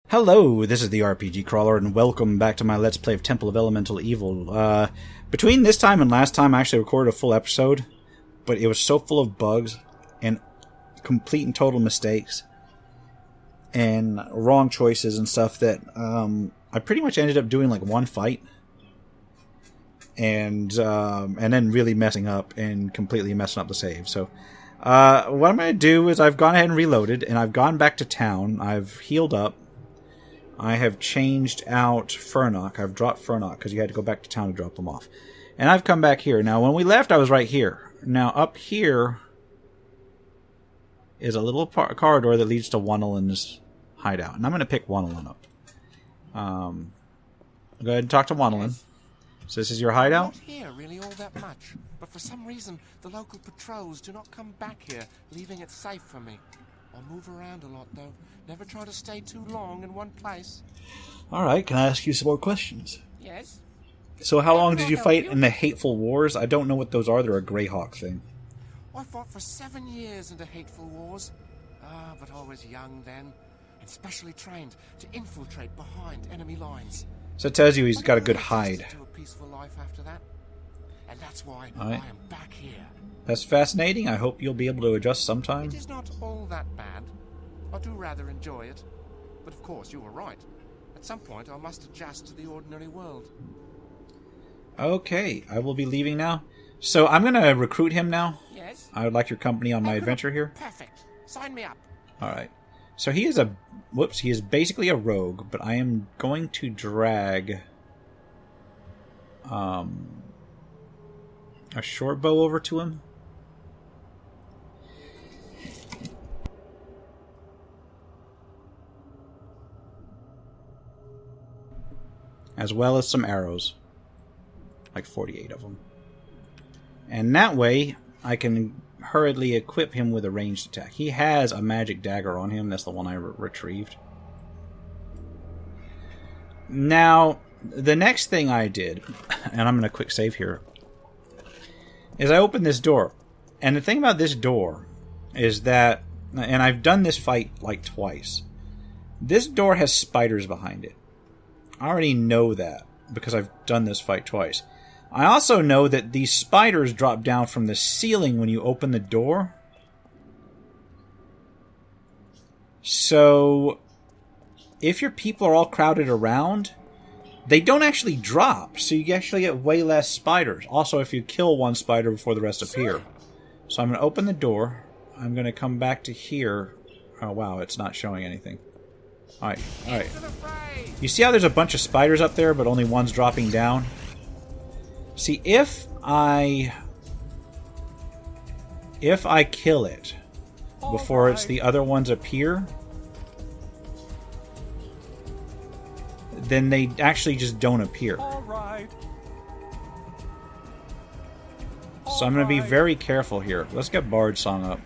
Hello, this is the RPG Crawler, and welcome back to my Let's Play of Temple of Elemental Evil. Between this time and last time, I actually recorded a full episode, but it was so full of bugs and complete and total mistakes and wrong choices and stuff that I pretty much ended up doing like one fight and then really messing up and completely messing up the save. So what I'm going to do is I've gone ahead and reloaded, and I've gone back to town. I've healed up. I have changed out Furnock. I've dropped Furnock because you had to go back to town to drop them off. And I've come back here. Now, when we left, I was right here. Now, up here is a little corridor that leads to Wonnelin's hideout. And I'm going to pick Wonnelin up. Go ahead and talk to Wonnelin. So this is your hideout? Not here really all that much. But for some reason, the local patrols do not come back here, leaving it safe for me. I move around a lot, though. Never try to stay too long in one place. Alright, can I ask you some more questions? Yes? So how long did you fight in the Hateful Wars? I don't know what those are. They're a Greyhawk thing. I fought for 7 years in the Hateful Wars. But I was young then, and specially trained to infiltrate behind enemy lines. So it tells you he's got a good hide. To a peaceful life after that. And that's why I am back here. That's fascinating. I hope you'll be able to adjust sometime. It is not all that bad. I do rather enjoy it. But of course, you were right. At some point, I must adjust to the ordinary world. Okay, I will be leaving now. So I'm going to recruit him now. Yes? I would like your company on my adventure here. Perfect. Sign me up. Alright. So he is a... Whoops, he is basically a rogue, but I am going to drag... a short bow over to him. As well as some arrows. Like 48 of them. And that way, I can hurriedly equip him with a ranged attack. He has a magic dagger on him. That's the one I retrieved. Now, the next thing I did, and I'm going to quick save here, is I opened this door. And the thing about this door is that, and I've done this fight like twice, this door has spiders behind it. I already know that because I've done this fight twice. I also know that these spiders drop down from the ceiling when you open the door. So, if your people are all crowded around, they don't actually drop, so you actually get way less spiders. Also, if you kill one spider before the rest appear. So I'm going to open the door. I'm going to come back to here. Oh, wow, it's not showing anything. Alright, alright. You see how there's a bunch of spiders up there, but only one's dropping down? See, if I kill it before it's the other ones appear, then they actually just don't appear. So I'm going to be very careful here. Let's get Bard Song up.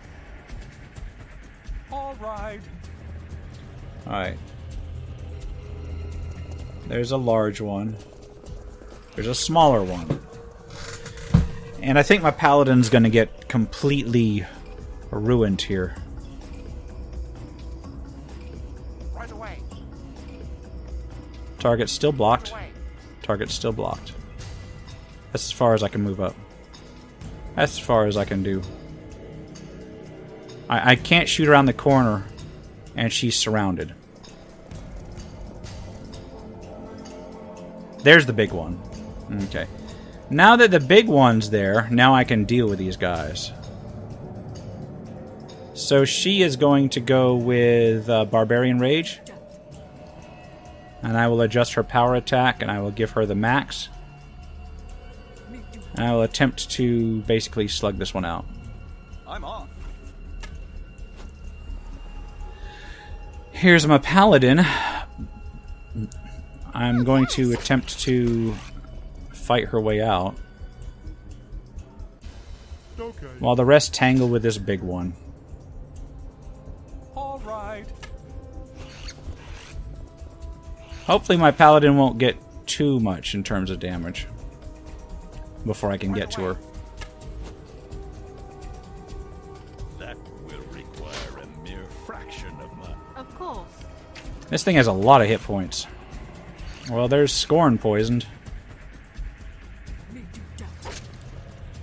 Alright. There's a large one. There's a smaller one. And I think my paladin's going to get completely ruined here. Right away. Target's still blocked. Target's still blocked. That's as far as I can move up. That's as far as I can do. I can't shoot around the corner, and she's surrounded. There's the big one. Okay. Now that the big one's there, now I can deal with these guys. So she is going to go with Barbarian Rage. And I will adjust her power attack, and I will give her the max. And I will attempt to basically slug this one out. I'm off. Here's my paladin. I'm going to attempt to fight her way out. Okay. While the rest tangle with this big one. All right. Hopefully my paladin won't get too much in terms of damage before I can get to her. That will require a mere fraction of my... Of course. This thing has a lot of hit points. Well, there's Scorn poisoned.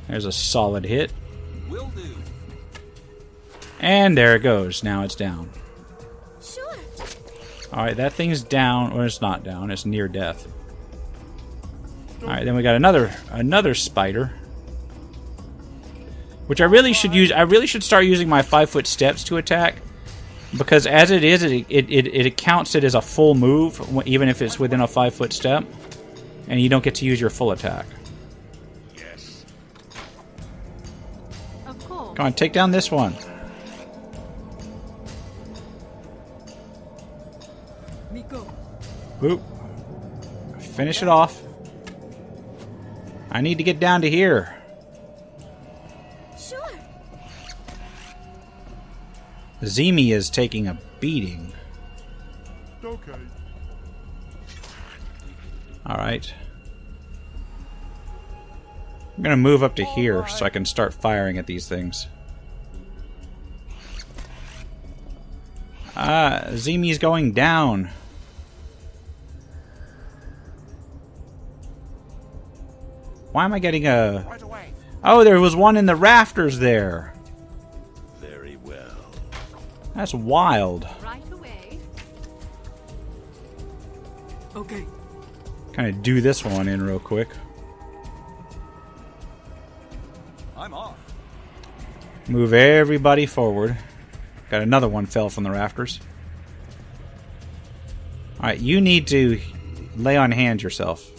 There's a solid hit. Will do. And there it goes. Now it's down. Sure. Alright, that thing's down. Or it's not down. It's near death. Alright, then we got another spider. Which I really should use. I really should start using my 5-foot steps to attack. Because as it is, it counts it as a full move, even if it's within a 5-foot step. And you don't get to use your full attack. Yes. Of course. Come on, take down this one. Miko. Boop. Finish it off. I need to get down to here. Sure. Zemi is taking a beating. Okay. Alright. I'm gonna move up to here so I can start firing at these things. Zemi's going down. Why am I getting a... Right away. Oh, there was one in the rafters there. Very well. That's wild. Right away. Okay. Kind of do this one in real quick. I'm off. Move everybody forward. Got another one fell from the rafters. Alright, you need to lay on hands yourself.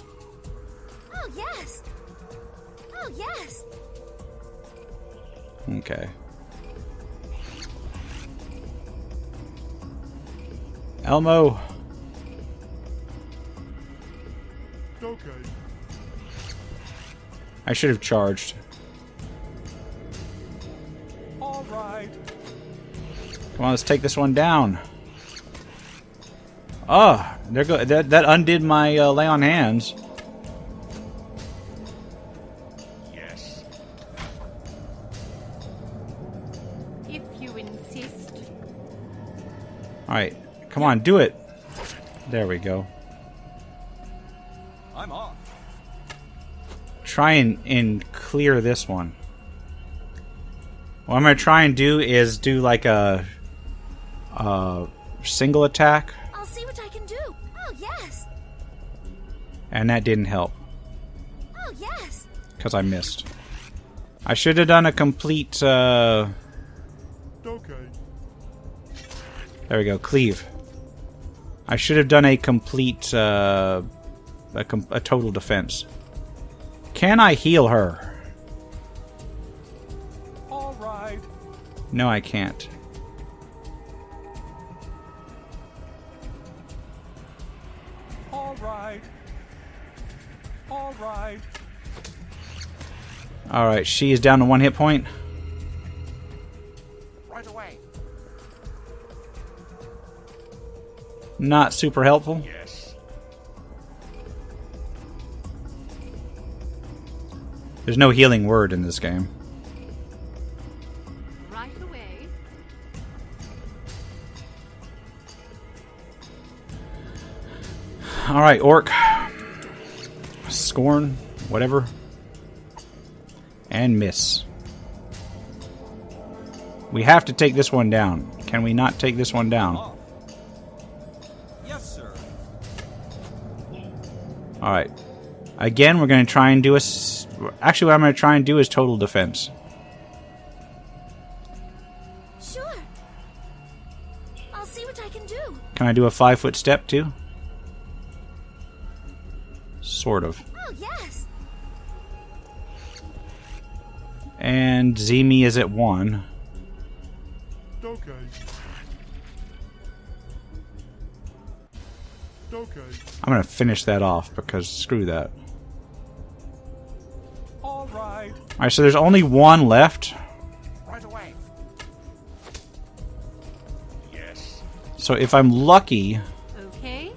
Oh, yes. Oh, yes. Okay. Elmo. Okay. I should have charged. All right. Come on, let's take this one down. Oh, there go. That undid my lay on hands. Yes. If you insist. Alright, come on, do it. There we go. I'm off. Try and clear this one. What I'm going to try and do is do like a single attack. I'll see what I can do. Oh, yes. And that didn't help. Oh, yes. Because I missed. I should have done a complete... Okay. There we go, cleave. I should have done a complete... a total defense. Can I heal her? All right. No, I can't. All right. All right. Alright, she is down to 1 hit point. Right away. Not super helpful. Yes. There's no healing word in this game. Right away. Alright, Orc. Scorn, whatever. And miss. We have to take this one down. Can we not take this one down? Off. Yes, sir. Alright. Again, we're going to try and do a... Actually, what I'm going to try and do is total defense. Sure. I'll see what I can do. Can I do a 5-foot step, too? Sort of. Oh, yes. And Zemi is at 1. Okay. Okay. I'm going to finish that off, because screw that. All right. Alright, so there's only one left. Right away. Yes. So if I'm lucky, Okay.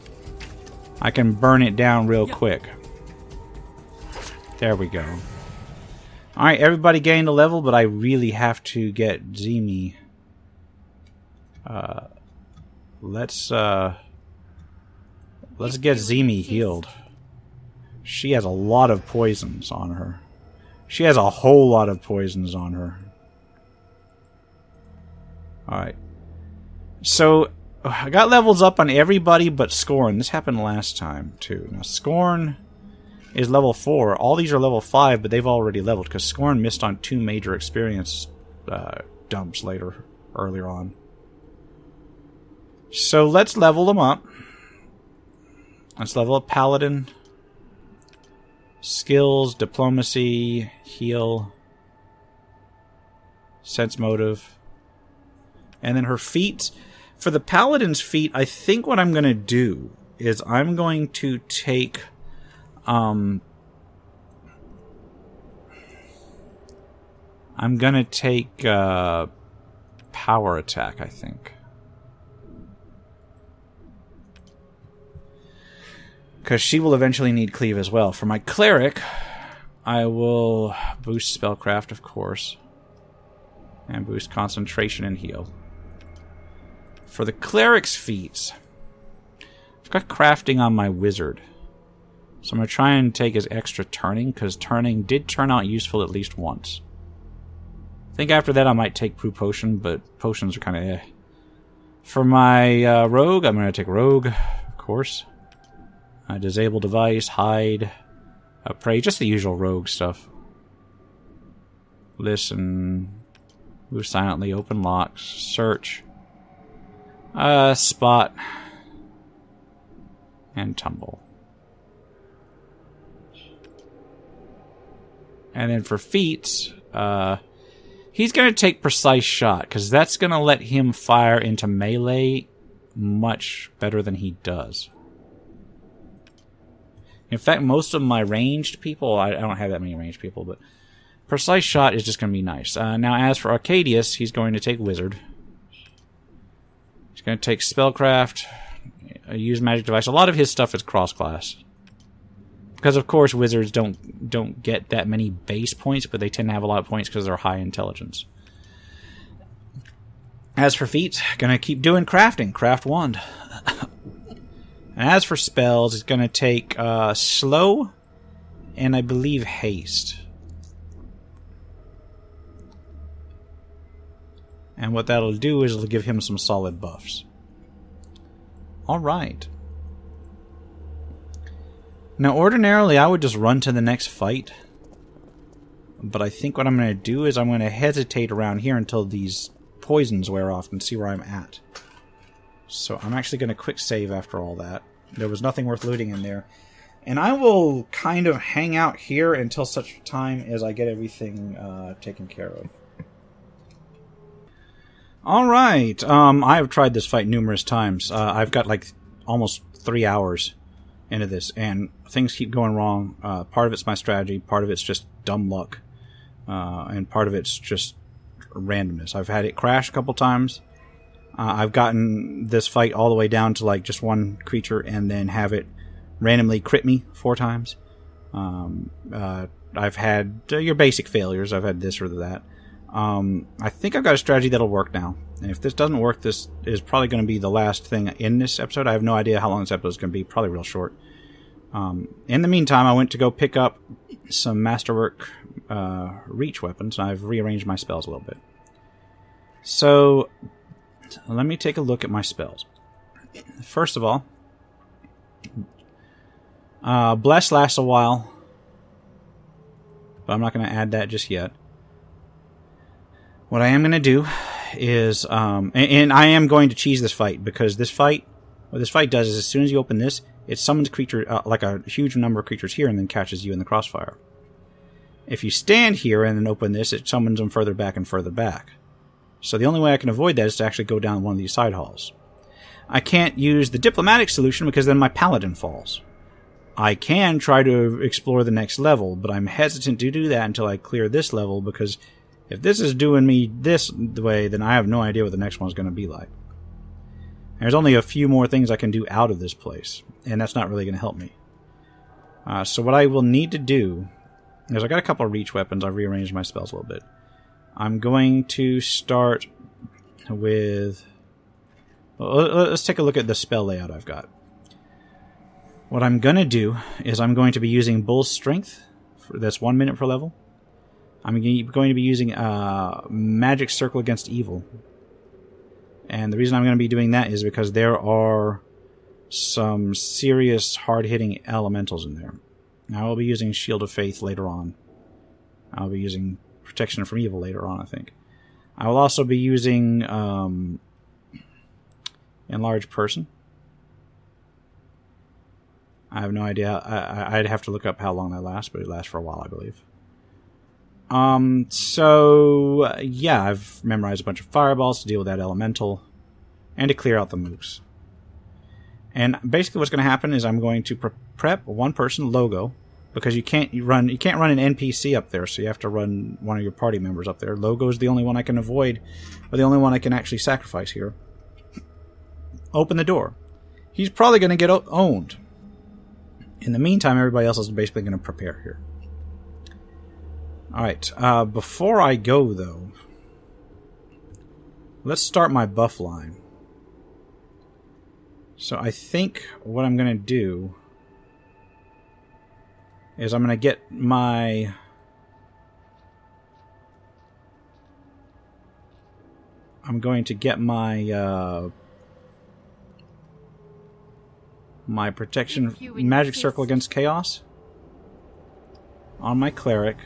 I can burn it down real quick. There we go. Alright, everybody gained a level, but I really have to get Zemi. Let's Let's get Zemi healed. She has a lot of poisons on her. She has a whole lot of poisons on her. Alright. So, I got levels up on everybody but Scorn. This happened last time, too. Now, Scorn is level 4. All these are level 5, but they've already leveled, because Scorn missed on 2 major experience dumps earlier on. So, let's level them up. Let's level up Paladin. Skills, Diplomacy, Heal, Sense Motive. And then her feat. For the Paladin's feat, I think what I'm going to do is I'm going to take... I'm going to take Power Attack, I think. Because she will eventually need Cleave as well. For my Cleric, I will boost Spellcraft, of course. And boost Concentration and Heal. For the Cleric's feats, I've got Crafting on my Wizard. So I'm going to try and take his extra Turning, because Turning did turn out useful at least once. I think after that I might take Brew Potion, but potions are kind of eh. For my Rogue, I'm going to take Rogue, of course. Disable Device, Hide, Pray, just the usual Rogue stuff. Listen, Move Silently, Open Locks, Search, Spot, and Tumble. And then for feats, he's going to take Precise Shot, because that's going to let him fire into melee much better than he does. In fact, most of my ranged people, I don't have that many ranged people, but Precise Shot is just going to be nice. Now, as for Arcadius, he's going to take Wizard. He's going to take Spellcraft, use Magic Device. A lot of his stuff is cross-class. Because, of course, Wizards don't get that many base points, but they tend to have a lot of points because they're high intelligence. As for feats, going to keep doing crafting. Craft Wand. And as for spells, it's going to take Slow and I believe Haste. And what that'll do is it'll give him some solid buffs. Alright. Now, ordinarily, I would just run to the next fight. But I think what I'm going to do is I'm going to hesitate around here until these poisons wear off and see where I'm at. So I'm actually going to quick save after all that. There was nothing worth looting in there. And I will kind of hang out here until such time as I get everything taken care of. Alright, I've tried this fight numerous times. I've got like almost 3 hours into this, and things keep going wrong. Part of it's my strategy, part of it's just dumb luck, and part of it's just randomness. I've had it crash a couple times. I've gotten this fight all the way down to like just one creature and then have it randomly crit me 4 times. I've had your basic failures. I've had this or that. I think I've got a strategy that'll work now. And if this doesn't work, this is probably going to be the last thing in this episode. I have no idea how long this episode is going to be. Probably real short. In the meantime, I went to go pick up some Masterwork Reach weapons, and I've rearranged my spells a little bit. So, let me take a look at my spells. First of all, Bless lasts a while, but I'm not going to add that just yet. What I am going to do is, and I am going to cheese this fight, because this fight, what this fight does is as soon as you open this, it summons creature, like a huge number of creatures here and then catches you in the crossfire. If you stand here and then open this, it summons them further back and further back. So the only way I can avoid that is to actually go down one of these side halls. I can't use the diplomatic solution because then my paladin falls. I can try to explore the next level, but I'm hesitant to do that until I clear this level, because if this is doing me this way, then I have no idea what the next one's going to be like. There's only a few more things I can do out of this place, and that's not really going to help me. So what I will need to do is, I got a couple of reach weapons. I've rearranged my spells a little bit. I'm going to start with... Well, let's take a look at the spell layout I've got. What I'm going to do is I'm going to be using Bull's Strength. That's 1 minute per level. I'm going to be using Magic Circle against Evil. And the reason I'm going to be doing that is because there are some serious hard-hitting elementals in there. I will be using Shield of Faith later on. I'll be using Protection from Evil later on, I think. I will also be using Enlarged Person. I have no idea. I'd have to look up how long that lasts, but it lasts for a while, I believe. So, yeah, I've memorized a bunch of fireballs to deal with that elemental and to clear out the moose. And basically what's going to happen is I'm going to prep one person, Logo, because you can't run an NPC up there, so you have to run one of your party members up there. Logo is the only one I can avoid, or the only one I can actually sacrifice here. Open the door. He's probably going to get owned. In the meantime, everybody else is basically going to prepare here. Alright, before I go, though, let's start my buff line. So I think what I'm going to do is I'm going to get my... my protection magic circle against chaos on my cleric,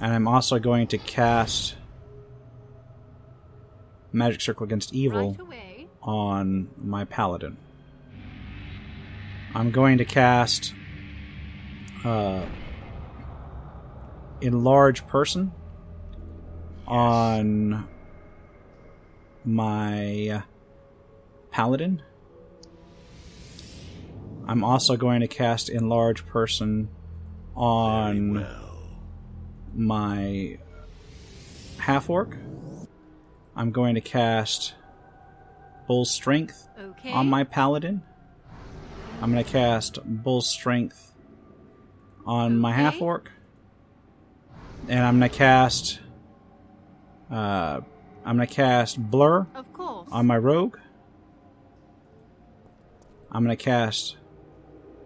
and I'm also going to cast magic circle against evil on my paladin. I'm going to cast enlarge person on my paladin. I'm also going to cast Enlarge Person on my half-orc. I'm going to cast Bull's Strength on my paladin. I'm going to cast Bull's Strength on my half-orc. And I'm going to cast Blur on my rogue. I'm going to cast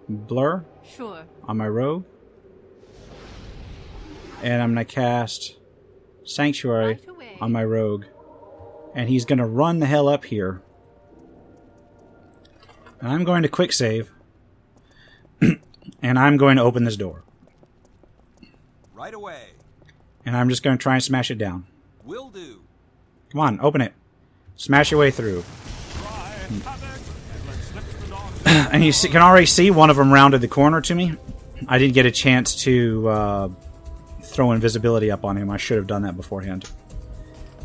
Blur on my rogue. And I'm going to cast Sanctuary on my rogue. And he's going to run the hell up here. And I'm going to quick save. And I'm going to open this door. Right away. And I'm just going to try and smash it down. Will do. Come on, open it. Smash your way through. And you can already see one of them rounded the corner to me. I didn't get a chance to throw invisibility up on him. I should have done that beforehand.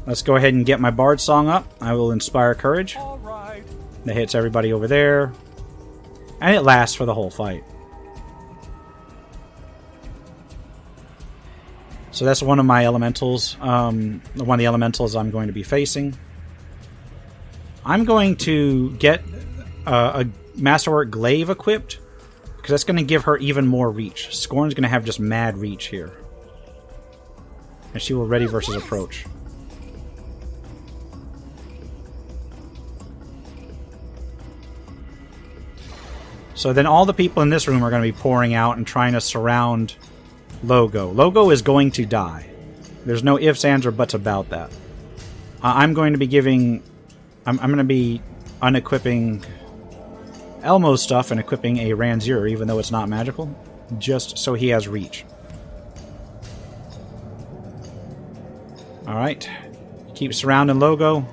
Let's go ahead and get my Bard song up. I will inspire courage. All right. That hits everybody over there. And it lasts for the whole fight. So that's one of my elementals. One of the elementals I'm going to be facing. I'm going to get a Masterwork Glaive equipped, because that's going to give her even more reach. Scorn's going to have just mad reach here. And she will ready versus approach. So then all the people in this room are going to be pouring out and trying to surround Logo. Logo is going to die. There's no ifs, ands, or buts about that. I'm going to be giving... I'm going to be unequipping Elmo's stuff and equipping a Ranzir, even though it's not magical, just so he has reach. Alright. Keep surrounding Logo.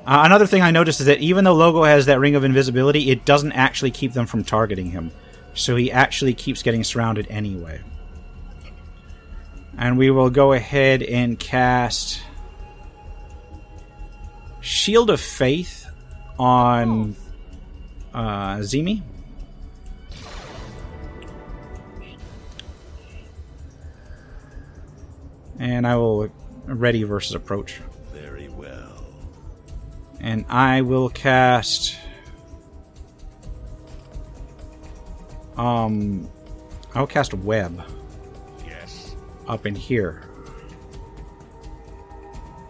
Another thing I noticed is that even though Logo has that Ring of Invisibility, it doesn't actually keep them from targeting him. So he actually keeps getting surrounded anyway. And we will go ahead and cast Shield of Faith on Zimi. And I will ready versus approach. Very well. And I will cast... I'll cast Web. Yes. Up in here.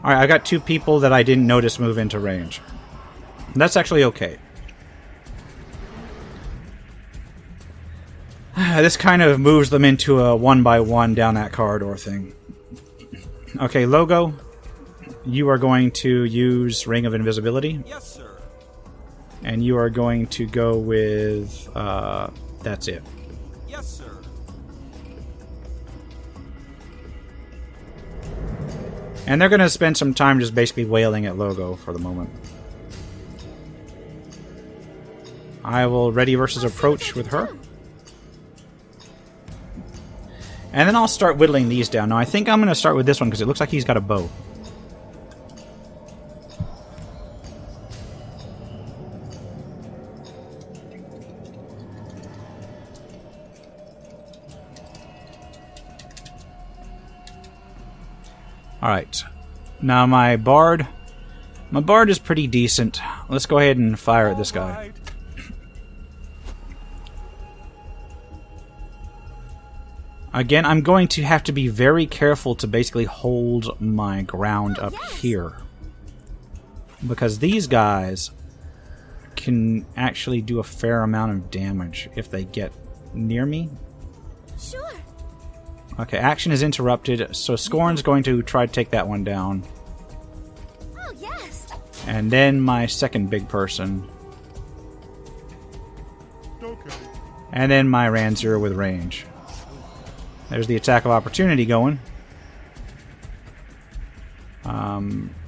Alright, I got two people that I didn't notice move into range. That's actually okay. This kind of moves them into a 1-by-1 down that corridor thing. Okay, Logo, you are going to use Ring of Invisibility. Yes, sir. And you are going to go with... that's it. Yes, sir. And they're going to spend some time just basically wailing at Logo for the moment. I will ready versus approach with her. And then I'll start whittling these down. Now I think I'm going to start with this one because it looks like he's got a bow. Alright. Now my bard is pretty decent. Let's go ahead and fire at this guy. Again, I'm going to have to be very careful to basically hold my ground up here. Because these guys can actually do a fair amount of damage if they get near me. Sure. Okay, action is interrupted, so Scorn's going to try to take that one down. Oh, yes. And then my second big person. Okay. And then my Ranzer with range. There's the attack of opportunity going.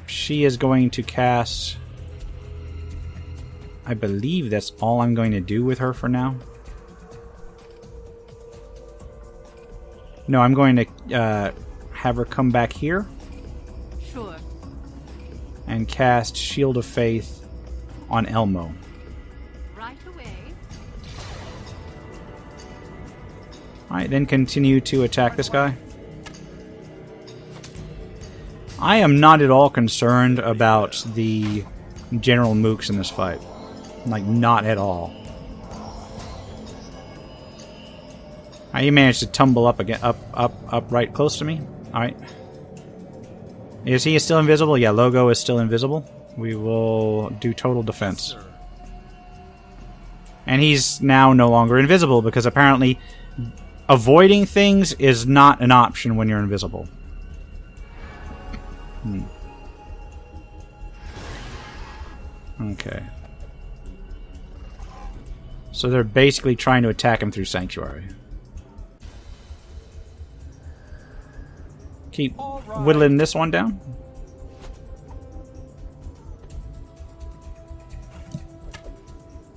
She is going to cast... I believe that's all I'm going to do with her for now. No, I'm going to have her come back here. Sure. And cast Shield of Faith on Elmo. Right away. Alright, then continue to attack this guy. I am not at all concerned about the general mooks in this fight. Like, not at all. He managed to tumble up again, up right close to me. Alright. Is he still invisible? Yeah, Logo is still invisible. We will do total defense. Yes, sir. And he's now no longer invisible because apparently avoiding things is not an option when you're invisible. Okay. So they're basically trying to attack him through Sanctuary. Keep whittling this one down.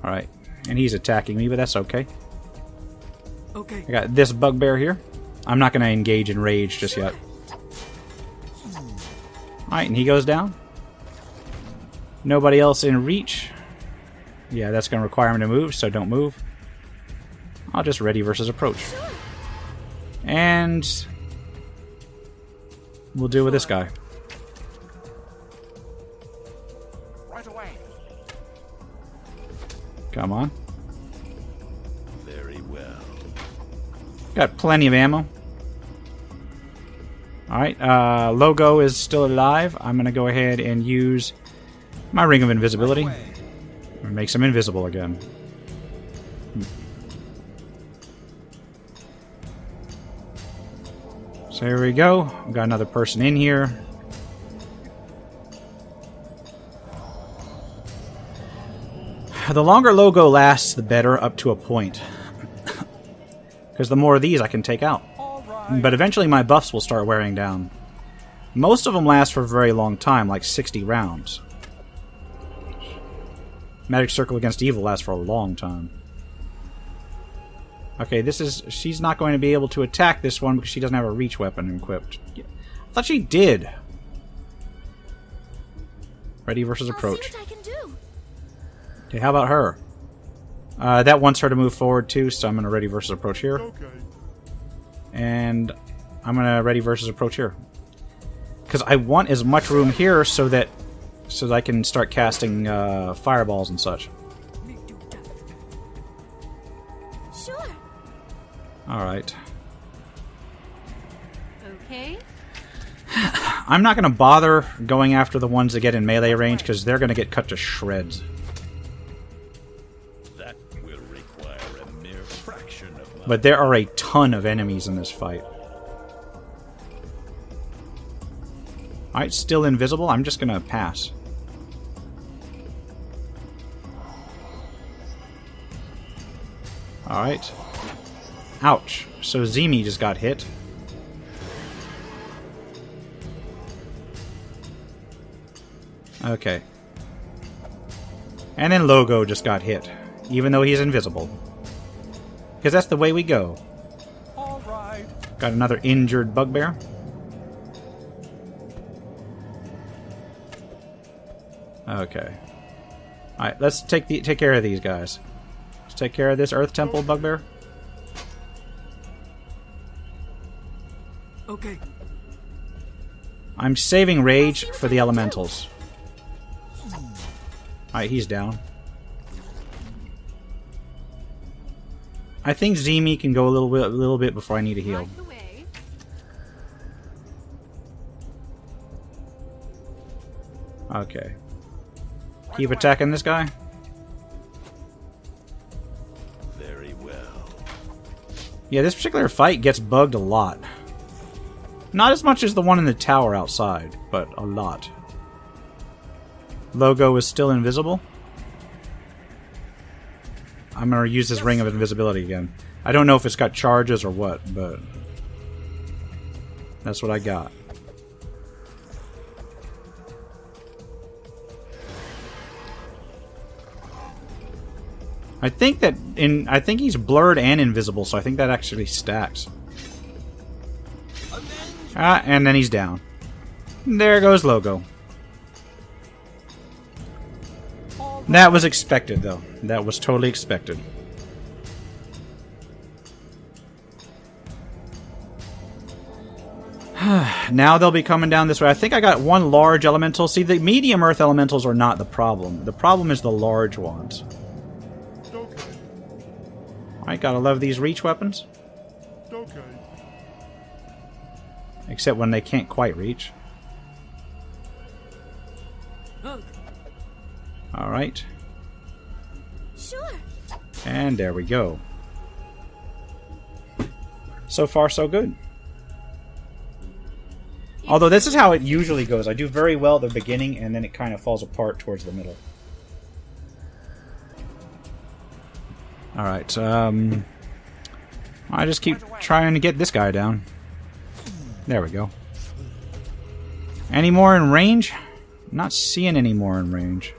Alright. And he's attacking me, but that's okay. Okay. I got this bugbear here. I'm not going to engage in rage just yet. Alright, and he goes down. Nobody else in reach. Yeah, that's going to require him to move, so don't move. I'll just ready versus approach. And we'll deal with this guy. Right away. Come on. Very well. Got plenty of ammo. Alright, Logo is still alive. I'm going to go ahead and use my Ring of Invisibility. And makes him invisible again. So here we go. We've got another person in here. The longer Logo lasts, the better, up to a point. Because the more of these I can take out. But eventually my buffs will start wearing down. Most of them last for a very long time, like 60 rounds. Magic Circle Against Evil lasts for a long time. Okay, she's not going to be able to attack this one because she doesn't have a reach weapon equipped. I thought she did. Ready versus approach. I'll see what I can do. Okay, how about her? That wants her to move forward too, so I'm going to ready versus approach here. Okay. And I'm going to ready versus approach here. Because I want as much room here so that I can start casting fireballs and such. Sure. Alright. Okay. I'm not going to bother going after the ones that get in melee range because they're going to get cut to shreds. That will require a mere fraction of my... But there are a ton of enemies in this fight. Alright, still invisible. I'm just gonna pass. Alright. Ouch. So Zemi just got hit. Okay. And then Logo just got hit, even though he's invisible. Because that's the way we go. All right. Got another injured bugbear. Okay. Alright, let's take care of these guys. Let's take care of this Earth Temple bugbear. Okay. I'm saving rage for the elementals. Alright, he's down. I think Zemi can go a little bit before I need a heal. Right away. Okay. Keep attacking this guy. Very well. Yeah, this particular fight gets bugged a lot. Not as much as the one in the tower outside, but a lot. Logo is still invisible. I'm gonna use this ring of invisibility again. I don't know if it's got charges or what, but that's what I got. I think he's blurred and invisible, so I think that actually stacks. Ah, and then he's down. There goes Logo. That was expected, though. That was totally expected. Now they'll be coming down this way. I think I got one large elemental. See, the medium earth elementals are not the problem. The problem is the large ones. Okay. Alright, gotta love these reach weapons. Okay. Except when they can't quite reach. Alright. Sure. And there we go. So far, so good. Although this is how it usually goes. I do very well at the beginning, and then it kind of falls apart towards the middle. Alright, I just keep trying to get this guy down. There we go. Any more in range? I'm not seeing any more in range.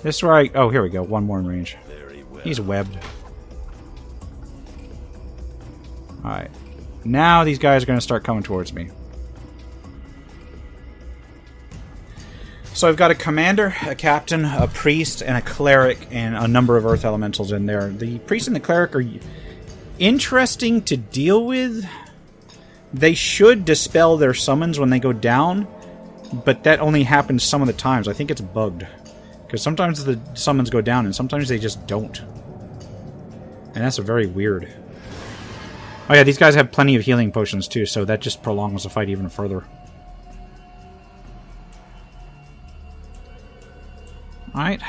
This is where I... Oh, here we go. One more in range. Very well. He's webbed. Alright. Now these guys are going to start coming towards me. So I've got a commander, a captain, a priest, and a cleric, and a number of earth elementals in there. The priest and the cleric are interesting to deal with. They should dispel their summons when they go down, but that only happens some of the times. I think it's bugged. Because sometimes the summons go down, and sometimes they just don't. And that's very weird. Oh yeah, these guys have plenty of healing potions too, so that just prolongs the fight even further. Alright.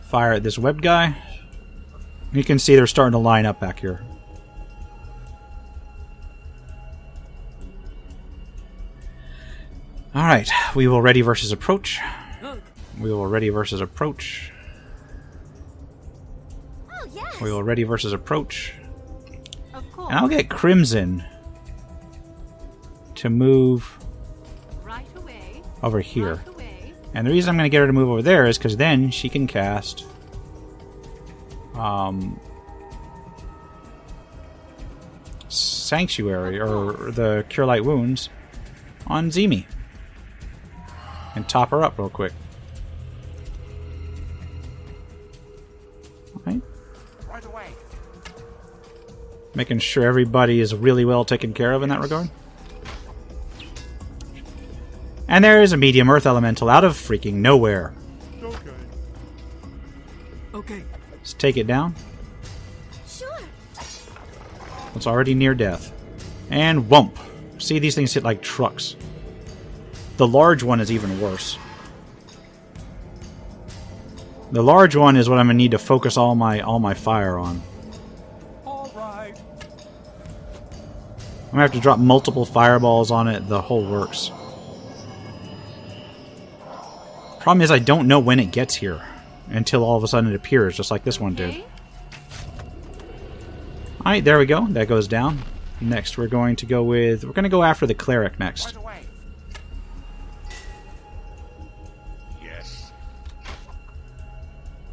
Fire at this webbed guy. You can see they're starting to line up back here. Alright, we will ready versus approach. We will ready versus approach. Oh, yes. We will ready versus approach. Of course. And I'll get Crimson to move Right away. over here. Right away. And the reason I'm going to get her to move over there is because then she can cast Sanctuary, or the Cure Light Wounds, on Zemi. And top her up real quick. Alright. Right away. Making sure everybody is really well taken care of in that regard. And there is a medium earth elemental out of freaking nowhere. Okay. Okay. Let's take it down. Sure. It's already near death. And whoomp. See, these things hit like trucks. The large one is even worse. The large one is what I'm gonna need to focus all my fire on. All right. I'm gonna have to drop multiple fireballs on it. The whole works. Problem is, I don't know when it gets here until all of a sudden it appears, just like this one did. Okay. All right, there we go. That goes down. Next, we're going to go with. We're going to go after the cleric next. Right away. Yes.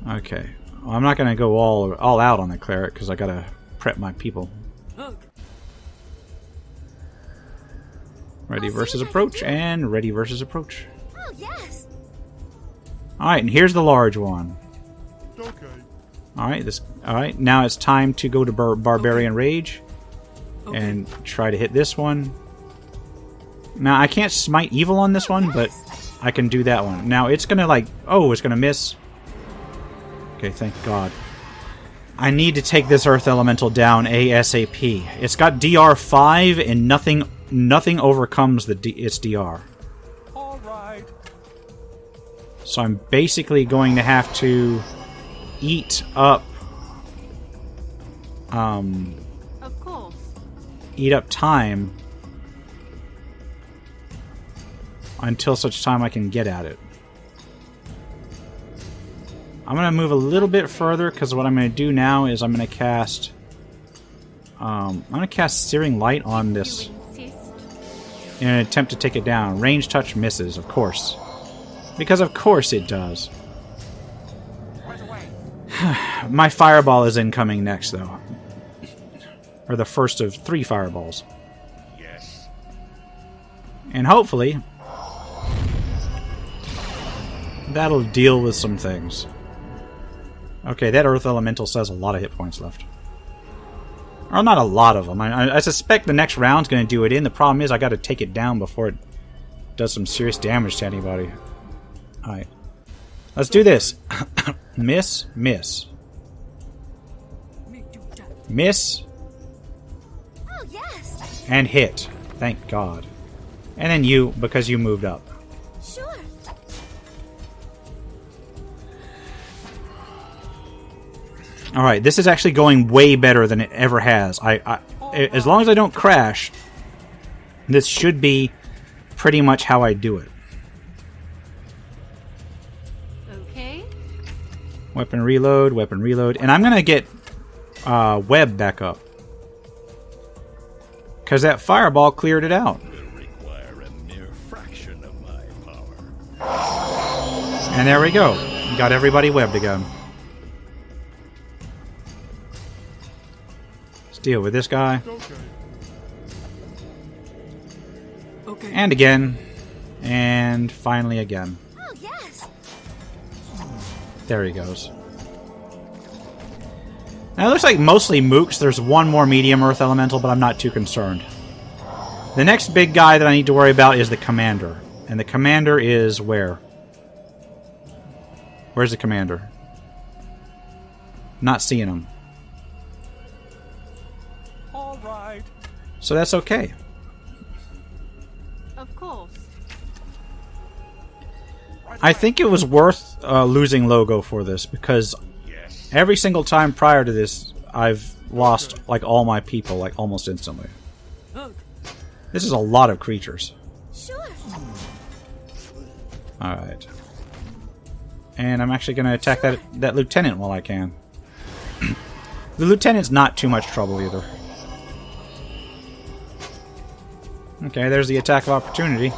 Okay. Well, I'm not going to go all out on the cleric because I got to prep my people. Ready versus approach and ready versus approach. Oh, yes. All right, and here's the large one. Okay. All right, All right, now it's time to go to Barbarian Rage and try to hit this one. Now I can't smite evil on this one, but I can do that one. Now it's gonna it's gonna miss. Okay, thank God. I need to take this Earth Elemental down ASAP. It's got DR 5 and nothing overcomes its DR. All right. So I'm basically going to have to eat up Of course. eat up time until such time I can get at it. I'm going to move a little bit further because what I'm going to do now is I'm going to cast Searing Light on this You insist. in an attempt to take it down. Range touch misses, of course. Because of course it does. Right away. My fireball is incoming next, though. Or the first of 3 fireballs. Yes. And hopefully, that'll deal with some things. Okay, that Earth Elemental says a lot of hit points left. Or not a lot of them. I suspect the next round's going to do it in. The problem is I got to take it down before it does some serious damage to anybody. Alright. Let's do this. Miss, miss. Miss, Oh, yes. and hit. Thank God. And then you, because you moved up. Sure. Alright, this is actually going way better than it ever has. As long as I don't crash, this should be pretty much how I do it. Okay. Weapon reload, and I'm gonna get web back up. Because that fireball cleared it out. Will require a mere fraction of my power. And there we go. Got everybody webbed again. Let's deal with this guy. Okay. And again. And finally again. Oh, yes. There he goes. Now it looks like mostly mooks. There's one more medium earth elemental, but I'm not too concerned. The next big guy that I need to worry about is the commander. And the commander is where? Where's the commander? Not seeing him. All right. So that's okay. Of course. I think it was worth losing Logo for this, because Yes. every single time prior to this, I've lost like all my people like almost instantly. This is a lot of creatures. Sure. Alright. And I'm actually going to attack that lieutenant while I can. The lieutenant's not too much trouble either. Okay, there's the attack of opportunity.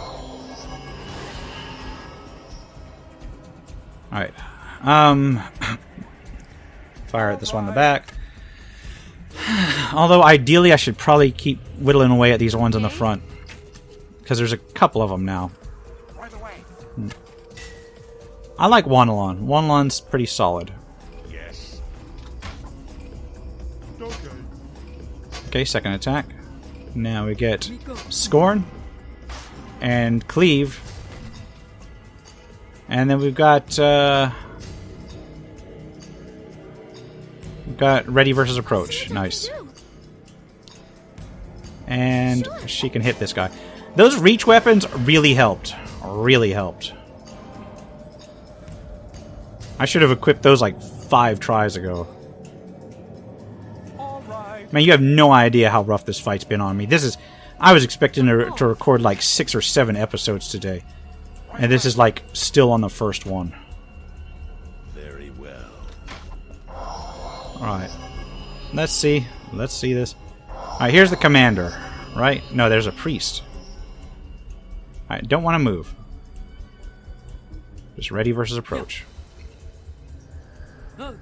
Alright. Fire at this one in the back. Although, ideally, I should probably keep whittling away at these ones in the front. Because there's a couple of them now. Right away. I like Wanalon. Wanalon's pretty solid. Yes. Okay. Okay, second attack. Now we get Scorn. And Cleave. And then we've got Ready versus Approach. Nice. And she can hit this guy. Those reach weapons really helped. Really helped. I should have equipped those like 5 tries ago. All right. Man, you have no idea how rough this fight's been on me. I was expecting to record like 6 or 7 episodes today. And this is like still on the first one. Very well. Alright. Let's see this. Alright, here's the commander. Right? No, there's a priest. Alright, don't want to move. Just ready versus approach.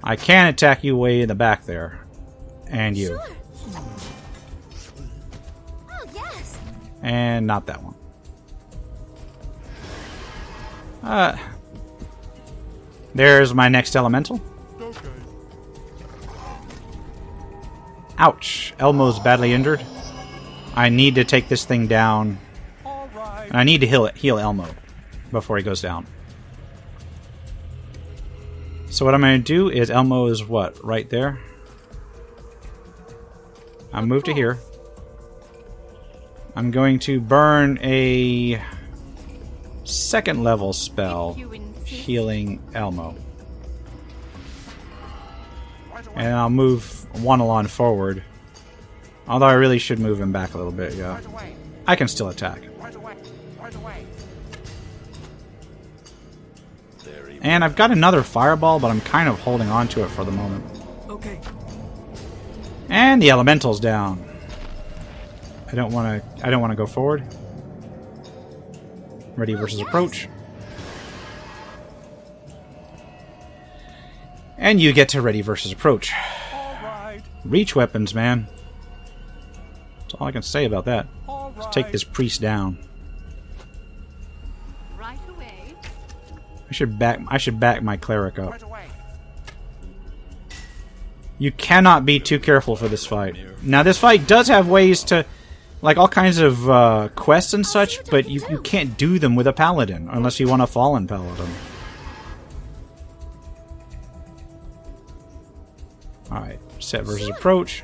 I can attack you way in the back there. And you. Sure. Oh, yes. And not that one. There's my next elemental. Okay. Ouch. Elmo's badly injured. I need to take this thing down. All right. And I need to heal Elmo before he goes down. So what I'm going to do is Elmo is what? Right there. I'll move to here. I'm going to burn a second level spell healing Elmo. And I'll move one along forward. Although I really should move him back a little bit, yeah. I can still attack. And I've got another fireball, but I'm kind of holding on to it for the moment. Okay. And the elemental's down. I don't want to go forward. Ready versus approach. And you get to ready versus approach. All right. Reach weapons, man. That's all I can say about that. All Let's right. take this priest down. Right away. I should back my cleric up. You cannot be too careful for this fight. Now, this fight does have ways to, like, all kinds of quests and such, but you can't do them with a paladin unless you want a fallen paladin. Alright, set versus approach.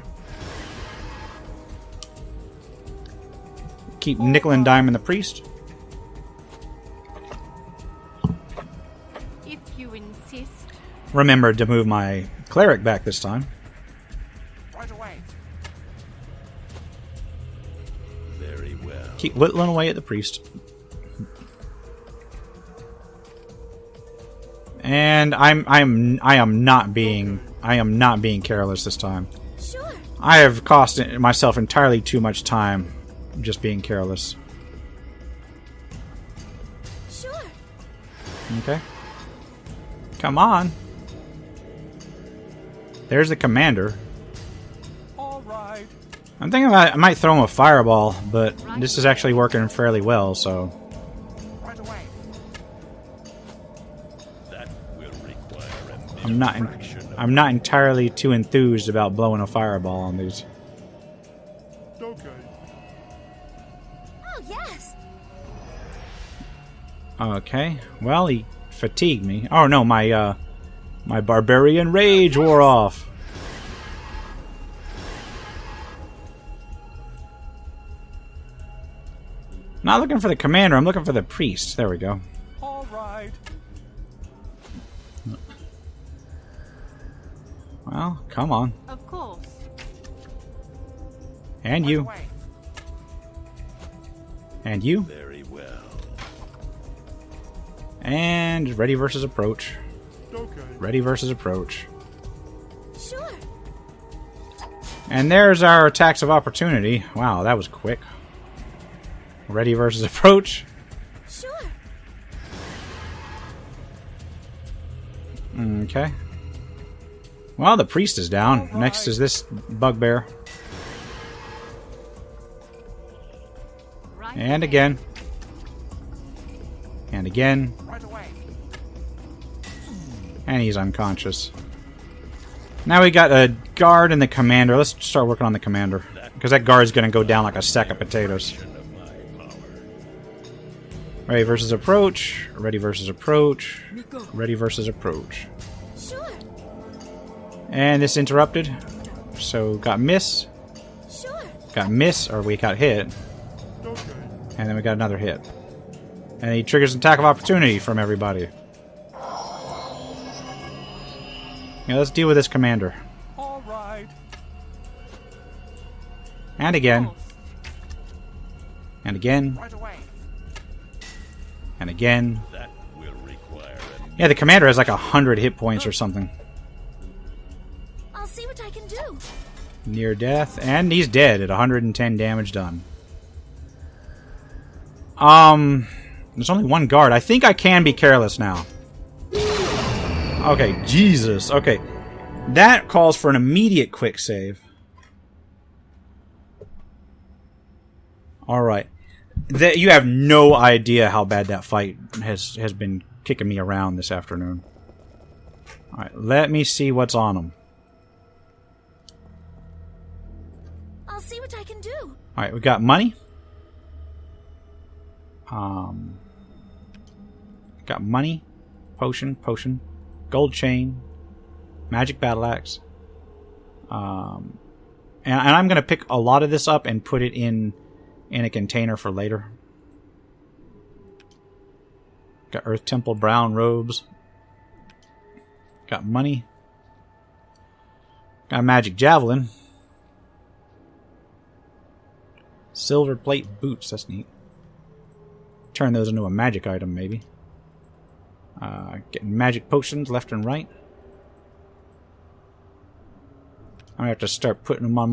Keep nickel and diming the priest. If you insist. Remember to move my cleric back this time. Very well. Keep whittling away at the priest. And I am not being careless this time. Sure. I have cost myself entirely too much time just being careless. Sure. Okay. Come on. There's the commander. All right. I'm thinking about I might throw him a fireball, but this is actually working fairly well, so That will require a I'm not entirely too enthused about blowing a fireball on these. Okay. Oh, yes. Okay. Well, he fatigued me. Oh no, my barbarian rage wore off. Not looking for the commander, I'm looking for the priest. There we go. All right. Well, come on. Of course. And you. And you. very well. And ready versus approach. Okay. Ready versus approach. Sure. And there's our attacks of opportunity. Wow, that was quick. Ready versus approach. Sure. Okay. Well, the priest is down. Next is this bugbear. Right And away. again. And again. And he's unconscious. Now we got a guard and the commander. Let's start working on the commander. Because that guard's going to go down like a sack of potatoes. Ready versus approach. Ready versus approach. Ready versus approach. Sure. And this interrupted. So got miss. Sure. Got miss, or we got hit. Okay. And then we got another hit. And he triggers an attack of opportunity from everybody. Yeah, let's deal with this commander. All right. And again. And again. Right away. And again. That will require a Yeah, the commander has like 100 hit points or something. I'll see what I can do. Near death. And he's dead at 110 damage done. There's only one guard. I think I can be careless now. Okay, Jesus. Okay. That calls for an immediate quick save. Alright. You have no idea how bad that fight has been kicking me around this afternoon. Alright, let me see what's on them. I'll see what I can do. Alright, we got money. Got money. Potion. Gold chain. Magic battle axe. And I'm going to pick a lot of this up and put it in a container for later. Got Earth Temple brown robes. Got money. Got a magic javelin. Silver plate boots. That's neat. Turn those into a magic item, maybe. Getting magic potions left and right. I'm gonna have to start putting them on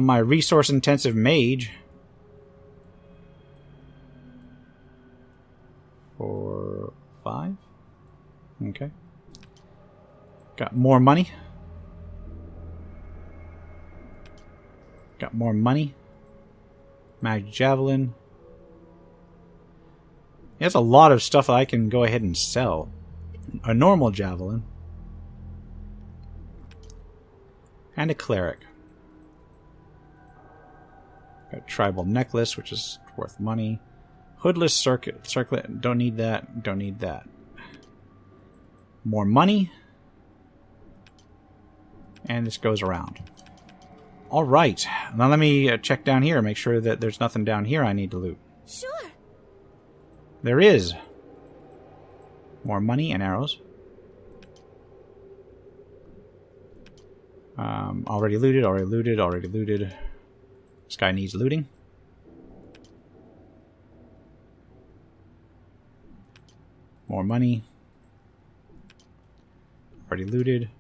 my resource-intensive mage. For 5. Okay. Got more money. Got more money. Magic javelin. There's a lot of stuff that I can go ahead and sell. A normal javelin. And a cleric. Got a tribal necklace, which is worth money. Hoodless circlet. Don't need that. Don't need that. More money. And this goes around. Alright. Now let me check down here. Make sure that there's nothing down here I need to loot. Sure. There is. More money and arrows. Already looted. This guy needs looting. More money. Already looted.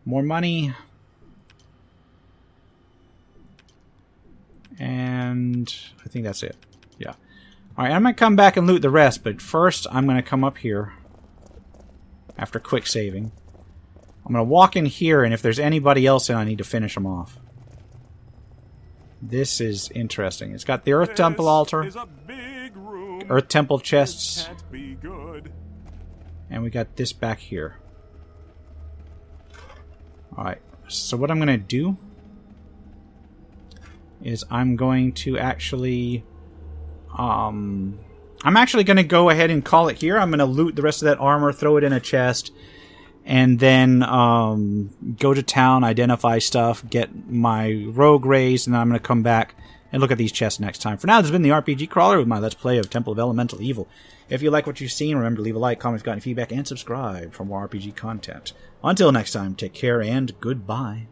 More money. And I think that's it. Yeah. Alright, I'm going to come back and loot the rest, but first I'm going to come up here after quick saving. I'm going to walk in here, and if there's anybody else in, I need to finish them off. This is interesting. It's got the Earth Temple altar, Is a big room. Earth Temple This chests, can't be good. and we got this back here. Alright, so what I'm going to do is I'm going to actually... I'm actually going to go ahead and call it here. I'm going to loot the rest of that armor, throw it in a chest, and then go to town, identify stuff, get my rogue raised, and then I'm going to come back and look at these chests next time. For now, this has been the RPG Crawler with my Let's Play of Temple of Elemental Evil. If you like what you've seen, remember to leave a like, comment if you've got any feedback, and subscribe for more RPG content. Until next time, take care and goodbye.